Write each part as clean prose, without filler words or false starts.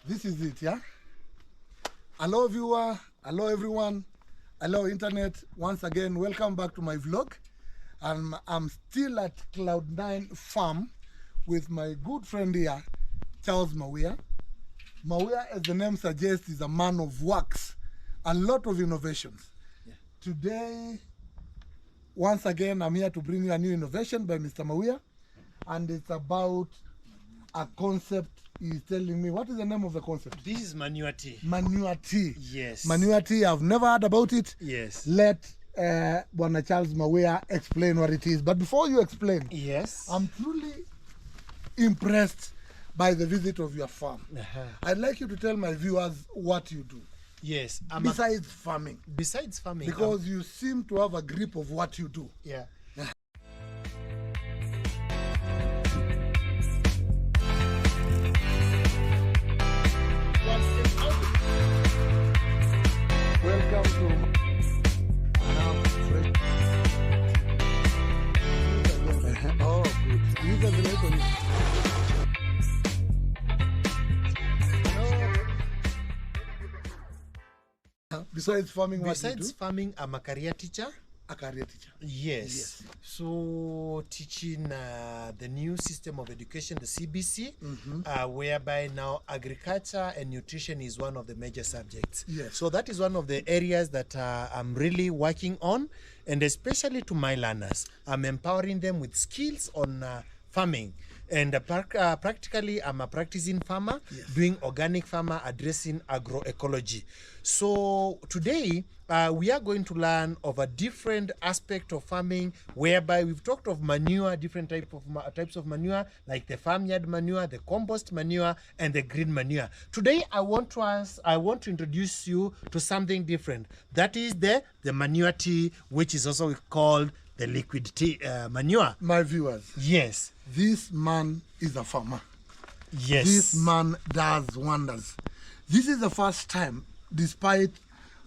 This is it, yeah? Hello viewer, hello everyone, hello internet. Once again, welcome back to my vlog. I'm still at Cloud9 Farm with my good friend here, Charles Mawia. Mawia, as the name suggests, is a man of works, a lot of innovations. Yeah. Today, once again, I'm here to bring you a new innovation by Mr. Mawia, and it's about a concept. He's telling me, what is the name of the concept? This is manure tea. Manure tea. Yes. Manure tea, I've never heard about it. Yes. Let Bwana Charles Mawia explain what it is. But before you explain, yes, I'm truly impressed by the visit of your farm. I'd like you to tell my viewers what you do. Yes. Besides farming. Besides farming. Because you seem to have a grip of what you do. Yeah. Welcome to oh, good. These are the lights. Besides farming, what do you do? Besides farming, I'm a career teacher. A career teacher. Yes. So teaching the new system of education, the CBC, whereby now agriculture and nutrition is one of the major subjects. Yes. So that is one of the areas that I'm really working on, and especially to my learners, I'm empowering them with skills on farming. And practically, I'm a practicing farmer, doing organic farmer, addressing agroecology. So today, we are going to learn of a different aspect of farming, whereby we've talked of manure, different types of manure, like the farmyard manure, the compost manure, and the green manure. Today, I want to introduce you to something different. That is the manure tea, which is also called the liquid tea manure. My viewers. Yes. This man is a farmer. Yes. This man does wonders. This is the first time, despite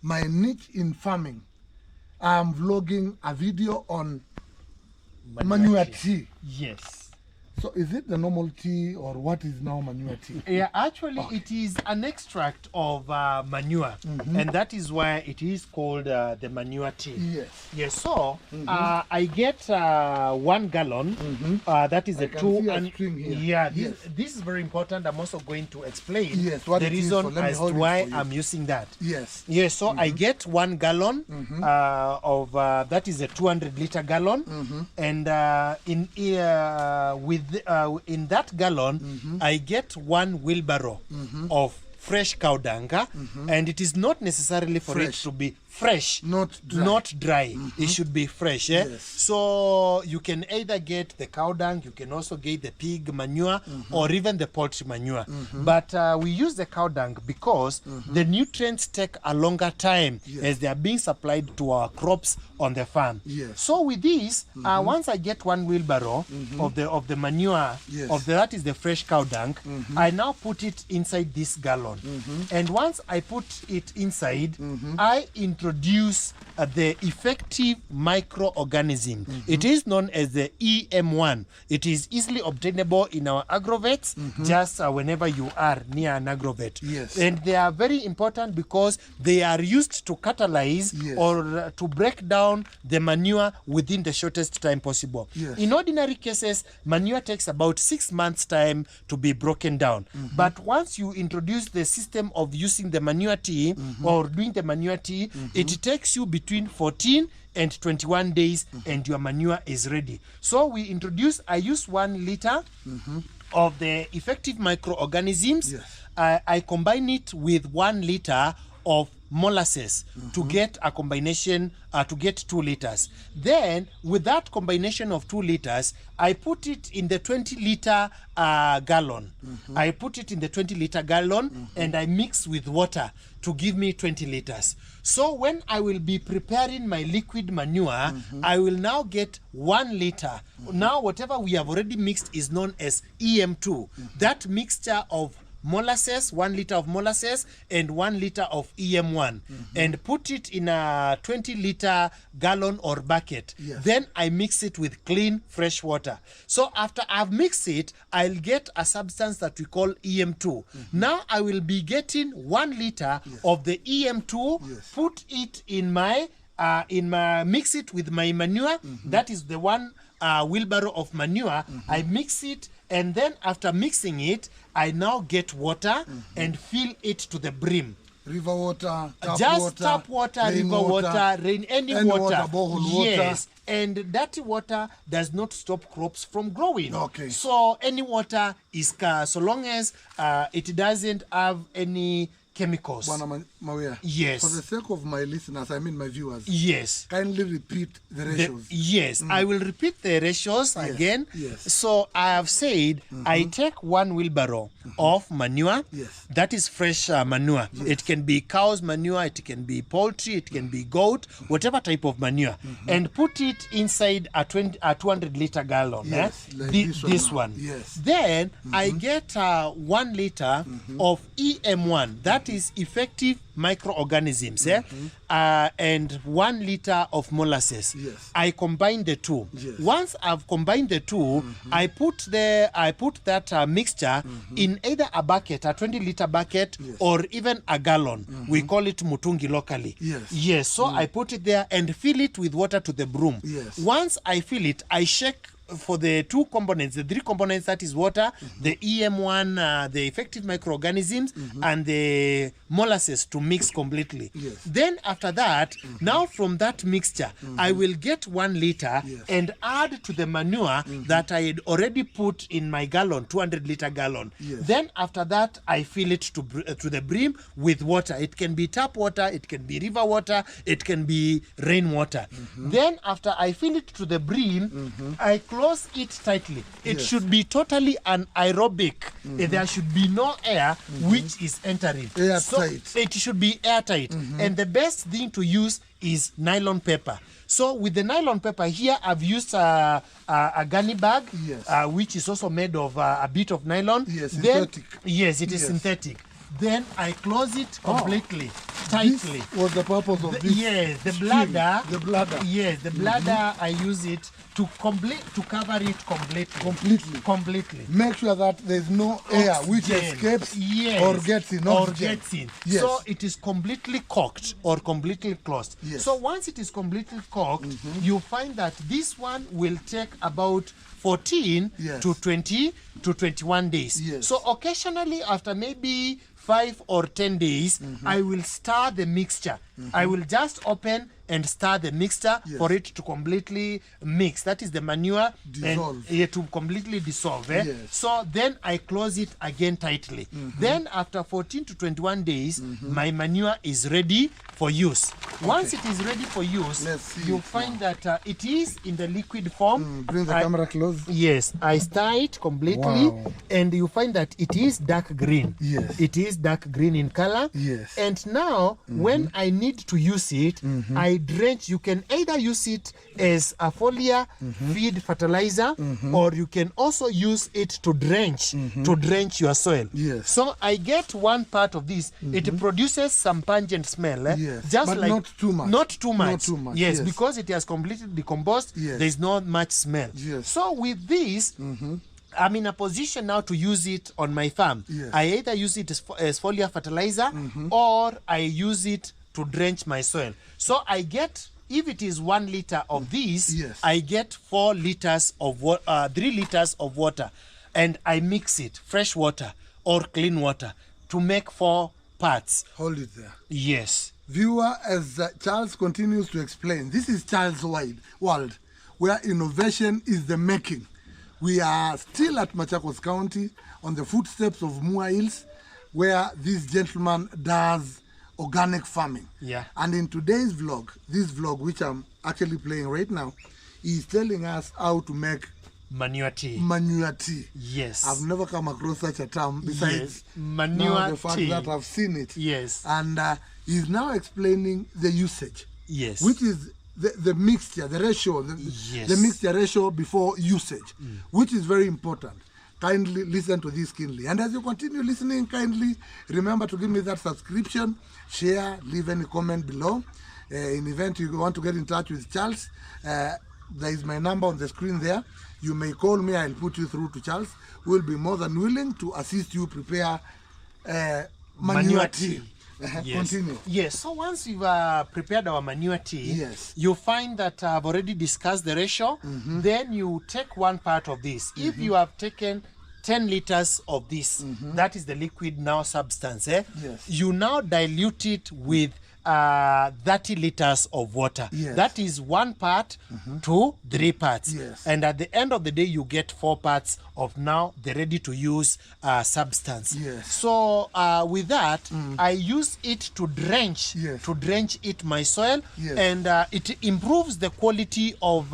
my niche in farming, I'm vlogging a video on manure tea. Yes. So is it the normal tea or what is now manure tea? Yeah, actually it is an extract of manure, and that is why it is called the manure tea. Yes. Yes, so I get 1 gallon, that is a 2 and yeah, this is very important. I'm also going to explain what the reason as to why I'm using that. Yes. Yes, so I get 1 gallon of that is a 200-liter gallon, and in that gallon, I get 1 wheelbarrow of fresh cow dung, and it is not necessarily for it to be fresh, not dry. It should be fresh. Yes. So you can either get the cow dung, you can also get the pig manure, or even the poultry manure. But we use the cow dung because the nutrients take a longer time as they are being supplied to our crops on the farm. Yes. So with this, once I get 1 wheelbarrow of the manure, that is the fresh cow dung, I now put it inside this gallon. And once I put it inside, I introduce the effective microorganism. It is known as the EM1. It is easily obtainable in our agrovets, just whenever you are near an agrovet. Yes. And they are very important because they are used to catalyze or to break down the manure within the shortest time possible. Yes. In ordinary cases, manure takes about 6 months time to be broken down. But once you introduce the system of using the manure tea or doing the manure tea, it takes you between 14 and 21 days and your manure is ready. So I use 1 liter of the effective microorganisms. I combine it with 1 liter of molasses to get a combination, to get 2 liters. Then with that combination of 2 liters, I put it in the 20-liter gallon. I put it in the 20-liter gallon and I mix with water to give me 20 liters. So when I will be preparing my liquid manure, I will now get 1 liter. Now whatever we have already mixed is known as EM2. That mixture of molasses, 1 liter of molasses, and 1 liter of EM1, and put it in a 20-liter gallon or bucket. Yes. Then I mix it with clean, fresh water. So after I've mixed it, I'll get a substance that we call EM2. Now I will be getting 1 liter of the EM2, put it in my mix it with my manure. That is the one wheelbarrow of manure. I mix it, and then after mixing it, I now get water and fill it to the brim. River water, Tap water, river water, rain, any water. Borehole yes. And that water does not stop crops from growing. Okay. So any water is so long as it doesn't have any chemicals. Bwana Mawia. Yes. For the sake of my listeners, I mean my viewers. Yes. Kindly repeat the ratios. Yes, I will repeat the ratios again. Yes. So I have said I take 1 wheelbarrow of manure. Yes. That is fresh manure. It can be cow's manure, it can be poultry, it can be goat, whatever type of manure, and put it inside a 200-liter gallon. Yes, like this one. Yes. Then I get 1 liter of EM1. That is effective microorganisms, and 1 liter of molasses. Yes. I combine the two. Yes. Once I've combined the two, I put that mixture in either a bucket, a 20-liter bucket, or even a gallon. We call it mutungi locally. Yes. Yes. So I put it there and fill it with water to the broom. Yes. Once I fill it, I shake for the 2 components, the 3 components, that is water, the EM1, the effective microorganisms, and the molasses to mix completely. Yes. Then after that, now from that mixture, I will get 1 liter and add to the manure that I had already put in my gallon, 200-liter gallon. Yes. Then after that, I fill it to the brim with water. It can be tap water, it can be river water, it can be rainwater. Then after I fill it to the brim, I close it tightly. It should be totally anaerobic. There should be no air which is entering. So it should be airtight. And the best thing to use is nylon paper. So with the nylon paper here, I've used a gunny bag, which is also made of a bit of nylon. Yes, synthetic. Yes, it is synthetic. Then I close it completely, tightly. This was the purpose of this. Yes, the bladder. The bladder. Yes, the bladder. I use it to cover it completely. Completely. Make sure that there's no air which escapes or gets in. Yes. So it is completely corked or completely closed. Yes. So once it is completely corked, you find that this one will take about 14 to 20 to 21 days. Yes. So occasionally, after maybe 5 or 10 days, I will stir the mixture. I will just open and stir the mixture for it to completely mix. That is the manure dissolve. And to completely dissolve. So then I close it again tightly. Then after 14 to 21 days, my manure is ready for use. Once it is ready for use, you'll find that it is in the liquid form. Bring the camera close. Yes, I stir it completely, and you find that it is dark green. Yes. It is dark green in color. Yes. And now, when I need to use it, I drench. You can either use it as a foliar feed fertilizer, or you can also use it to drench your soil. Yes. So I get one part of this. It produces some pungent smell. Yes. Just but like not too much. Not too much. Not too much. Yes, because it has completely decomposed. There is not much smell. Yes. So with this, I'm in a position now to use it on my farm. Yes. I either use it as foliar fertilizer, or I use it to drench my soil. So I get, if it is 1 liter of this, I get 4 liters of 3 liters of water, and I mix it, fresh water or clean water, to make 4 parts. Hold it there. Yes. Viewer, as Charles continues to explain, this is Charles' world, where innovation is the making. We are still at Machakos County on the footsteps of Mua Hills, where this gentleman does organic farming. And in today's vlog, this vlog which I'm actually playing right now, he's telling us how to make manure tea. Manure tea. Yes. I've never come across such a term besides manure the fact tea. that I've seen it. Yes. And he's now explaining the usage. Yes. Which is the mixture, the ratio, the mixture ratio before usage, which is very important. kindly listen to this keenly. And as you continue listening kindly, remember to give me that subscription, share, leave any comment below. In event you want to get in touch with Charles, there is my number on the screen there. You may call me, I'll put you through to Charles, who will be more than willing to assist you prepare manure tea. Yes. Continue. Yes. So once you've prepared our manure tea, Yes. you find that I've already discussed the ratio. Then you take one part of this. If you have taken 10 liters of this, that is the liquid now substance. Yes. You now dilute it with 30 liters of water. Yes. That is 1 part to 3 parts. Yes. And at the end of the day, you get 4 parts of now the ready to use substance. Yes. So with that, I use it to drench, Yes. it my soil, Yes. and it improves the quality of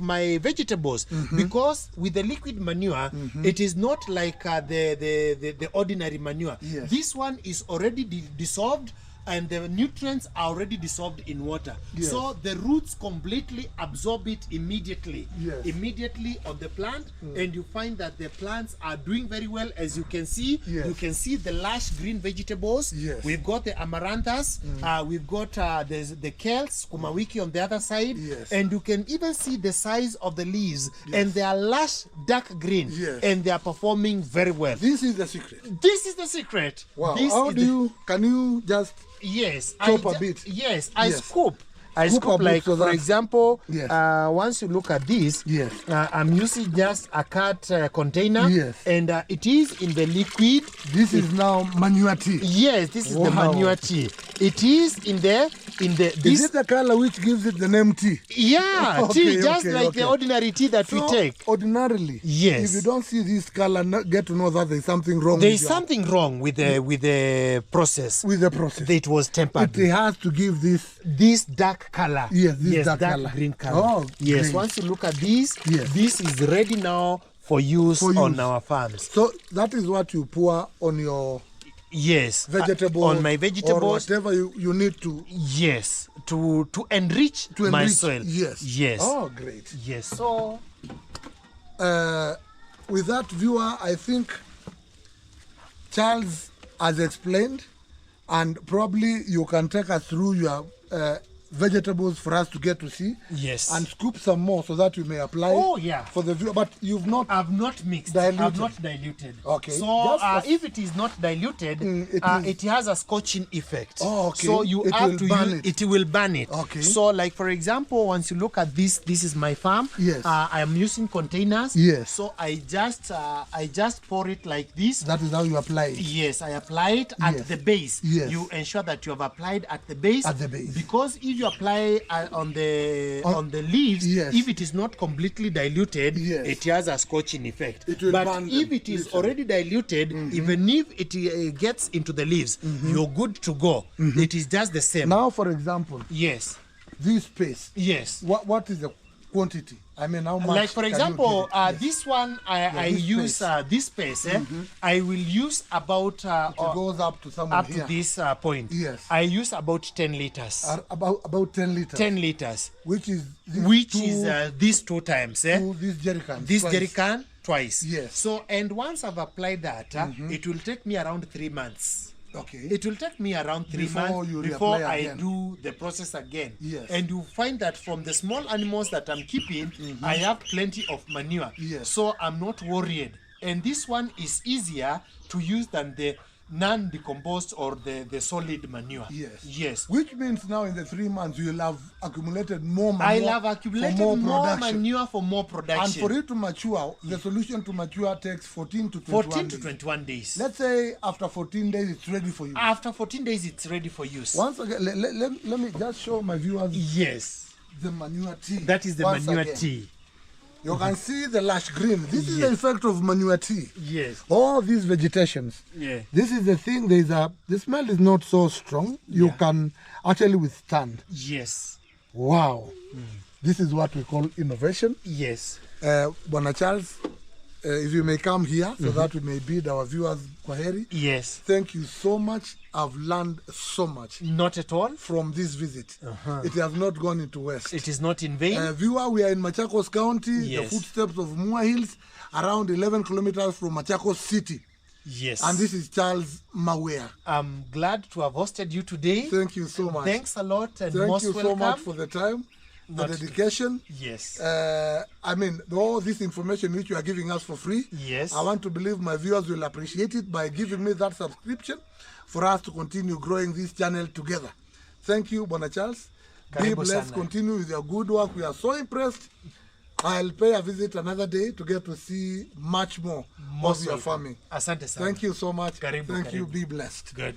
my vegetables, because with the liquid manure, it is not like the ordinary manure. Yes. This one is already dissolved, and the nutrients are already dissolved in water. Yes. So the roots completely absorb it immediately. Yes. Immediately on the plant, and you find that the plants are doing very well. As you can see, Yes. you can see the lush green vegetables. Yes. We've got the amaranthus, we've got the kales, kumawiki on the other side, Yes. and you can even see the size of the leaves, and they are lush dark green, Yes. and they are performing very well. This is the secret. This is the secret. Wow. This How is do you, can you just Yes, chop a bit? Yes, I Yes. scoop. I Scoop a scoop, bit like so for that- example, Yes. once you look at this, Yes. I'm using just a cut container, Yes. and it is in the liquid. This is now manure tea. Yes, this is the Wow. manure tea. It is in the Is this. it the color which gives it the name tea? Yeah, Okay, tea, just okay, like okay. the ordinary tea that we So, take. ordinarily, Yes. if you don't see this color, get to know that there's something wrong There with, is something wrong with the process. with the process. It was tempered. It has to give this Dark color. Yes, this dark color. green color. Oh, yes. great. Once you look at this, Yes. this is ready now for use For on use. our farms. So that is what you pour on your Yes, vegetables, on my or vegetables. whatever you need to Yes, to enrich my enrich. soil. Yes. Yes. Oh, great. Yes. So With that, viewer, I think Charles has explained, and probably you can take us through your vegetables for us to get to see. Yes. And scoop some more so that you may apply. Oh, yeah. For the viewer, but you've not. I've not mixed. Diluted. I've not diluted. Okay. So Just if it is not diluted, it it has a scorching effect. Oh, okay. So you It have will to burn use it. it will burn it. Okay. So like for example, once you look at this, this is my farm. Yes. I am using containers. Yes. So I just pour it like this. That is how you apply it. Yes, I apply it at Yes. the base. Yes. You ensure that you have applied at the base. At the base. Because if you apply on the leaves, Yes. if it is not completely diluted, Yes. it has a scorching effect. It will but burn if them, it is literally. already diluted, even if it gets into the leaves, you're good to go. It is just the same. Now, for example, Yes. this paste. Yes. What is the quantity? I mean, how much? Like for can you example, give it? Yes. this one I this use paste. this paste. I will use about It goes up to somewhere up here. to this point. Yes. I use about 10 liters. About 10 liters. 10 liters, Which is this which two, is these 2 times. two these jerrycans. This twice. jerrycan twice. Yes. So, and once I've applied that, it will take me around 3 months. Okay. It will take me around 3 Before months you before reapply I again. do the process again. Yes. And you find that from the small animals that I'm keeping, I have plenty of manure. Yes. So I'm not worried. And this one is easier to use than the non-decomposed or the solid manure. Yes. Yes. Which means now in the 3 months you'll have accumulated more manure. I'll have accumulated for more production. manure for more production. And for it to mature, the solution to mature takes 14 to 21 14 to days. 21 days. Let's say after 14 days it's ready for you. After 14 days, it's ready for use. Once again, let me just show my viewers Yes. the manure tea. That is the Once manure again. tea. You can see the lush green. This is the Yes. effect of manure tea. Yes. All these vegetations. Yeah. This is the thing. The smell is not so strong. You can actually withstand. Yes. Wow. This is what we call innovation. Yes. Bwana Charles, if you may come here so that we may bid our viewers kwaheri. Yes. Thank you so much. I've learned so much. Not at all. From this visit. It has not gone into waste. It is not in vain. Viewer, we are in Machakos County, Yes. the footsteps of Mua Hills, around 11 kilometers from Machakos City. Yes. And this is Charles Mawia. I'm glad to have hosted you today. Thank you so much. Thanks a lot and Thank most you welcome. so much for the time, the dedication. Yes. I mean, all this information which you are giving us for free. Yes. I want to believe my viewers will appreciate it by giving me that subscription for us to continue growing this channel together. Thank you, Bona Charles. Be Karibu blessed. sana. Continue with your good work. We are so impressed. I'll pay a visit another day to get to see much more of your farming. Asante sana. Thank you so much. Karibu, Thank you. karibu. Be blessed. Good.